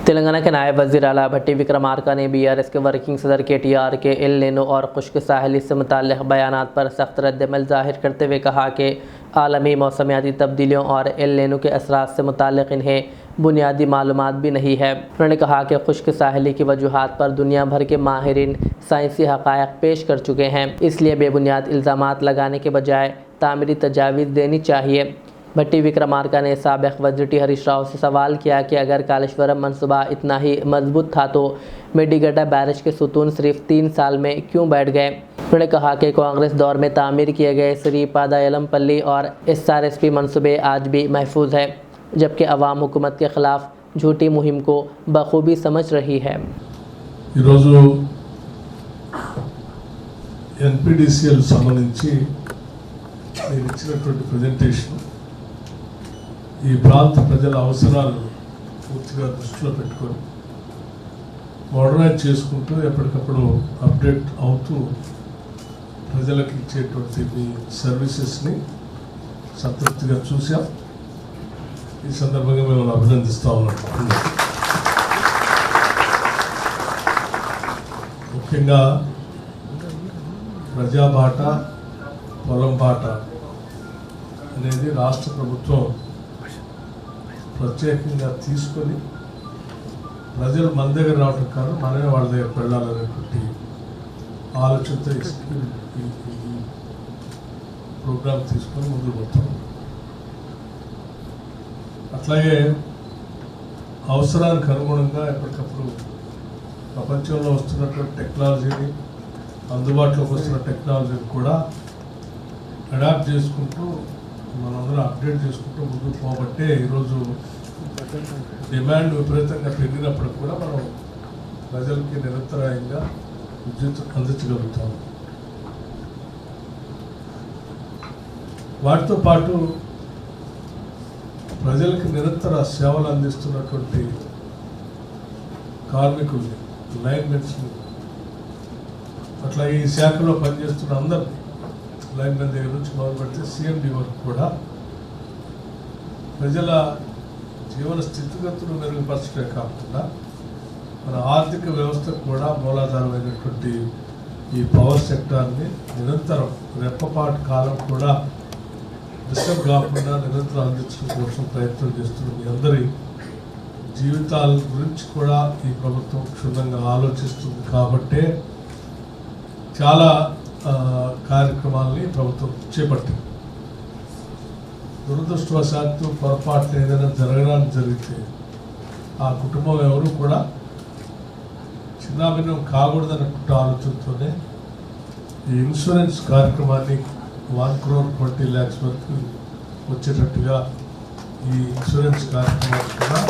तेलंगाना के नायब वज़ीर आला भट्टी विक्रमार्का ने BRS के वर्किंग सदर KTR के एल नीनो और खुश्क साहिली से मुताल्लिक़ बयानात पर सख्त रद्द-ए-अमल ज़ाहिर करते हुए कहा कि आलमी मौसमियाती तब्दीलियों और एल नीनो के असरात से मुताल्लिक़ इन्हें बुनियादी मालूमात भी नहीं है। उन्होंने कहा कि खुश्क साहिली की वजूहात पर दुनिया भर के माहिरीन साइंसी हक़ाइक़ पेश कर चुके हैं, इसलिए बेबुनियाद इल्ज़ामात लगाने के बजाय तामीरी तजावीज़ देनी चाहिए। भट्टी विक्रमार्का ने साबिक़ वज़ीर हरीश राव से सवाल किया कि अगर कालेश्वरम मनसूबा इतना ही मजबूत था तो मेडिगड्डा बैरेज के सुतून सिर्फ 3 साल में क्यों बैठ गए। उन्होंने कहा कि कांग्रेस दौर में तामीर किए गए श्रीपादायलमपल्ली और SRSP मनसूबे आज भी महफूज है, जबकि अवाम हुकूमत के ख़िलाफ़ झूठी मुहिम को बखूबी समझ रही है। NPDCL సంబంధించి నేను ఇచ్చినటువంటి ప్రెజెంటేషన్ ఈ ప్రాంత ప్రజల అవసరాలు పూర్తిగా దృష్టిలో పెట్టుకొని మోడరైజ్ చేసుకుంటూ ఎప్పటికప్పుడు అప్డేట్ అవుతూ ప్రజలకు ఇచ్చేటువంటి మీ సర్వీసెస్ని సంతృప్తిగా చూసాం। ఈ సందర్భంగా మేము అభినందిస్తూ ఉన్నాం। ముఖ్యంగా ప్రజాబాట పొలం బాట అనేది రాష్ట్ర ప్రభుత్వం ప్రత్యేకంగా తీసుకొని ప్రజలు మన దగ్గర రావడం కాదు, మనమే వాళ్ళ దగ్గర వెళ్ళాలనేటువంటి ఆలోచనతో ఈ ప్రోగ్రామ్ తీసుకొని ముందుకు పోతాం। అట్లాగే అవసరానికి అనుగుణంగా ఎప్పటికప్పుడు ప్రపంచంలో వస్తున్నటువంటి టెక్నాలజీని, అందుబాటులోకి వస్తున్న టెక్నాలజీని కూడా అడాప్ట్ చేసుకుంటూ మనందరం అప్డేట్ చేసుకుంటూ ముందుకు పోబట్టే ఈరోజు డిమాండ్ విపరీతంగా పెరిగినప్పుడు కూడా మనం ప్రజలకి నిరంతరాయంగా విద్యుత్ అందించగలుగుతాము। వాటితో పాటు ప్రజలకు నిరంతర సేవలు అందిస్తున్నటువంటి కార్మికుల్ని, లైన్మెన్స్ని, అట్లా ఈ శాఖలో పనిచేస్తున్న అందరు లైన్మెన్ దగ్గర నుంచి మొదలు పెడితే CMD వరకు కూడా ప్రజల జీవన స్థితిగతులు మెరుగుపరచడమే కాకుండా మన ఆర్థిక వ్యవస్థకు కూడా మూలాధారమైనటువంటి ఈ పవర్ సెక్టార్ని నిరంతరం రెప్పపాటు కాలం కూడా డిస్టర్బ్ కాకుండా నిరంతరం అందించడం కోసం ప్రయత్నం చేస్తున్న మీ అందరి జీవితాల గురించి కూడా ఈ ప్రభుత్వం క్షుణ్ణంగా ఆలోచిస్తుంది కాబట్టే చాలా కార్యక్రమాలని ప్రభుత్వం చేపట్టింది। దురదృష్టవశాత్తు పొరపాట్లు ఏదైనా జరగడానికి జరిగితే ఆ కుటుంబం ఎవరు కూడా చిన్నాభిన్నం కాకూడదన్నటువంటి ఆలోచనతోనే ఈ ఇన్సూరెన్స్ కార్యక్రమాన్ని 1,20,00,000 వరకు వచ్చేటట్టుగా ఈ ఇన్సూరెన్స్ కార్యక్రమాన్ని కూడా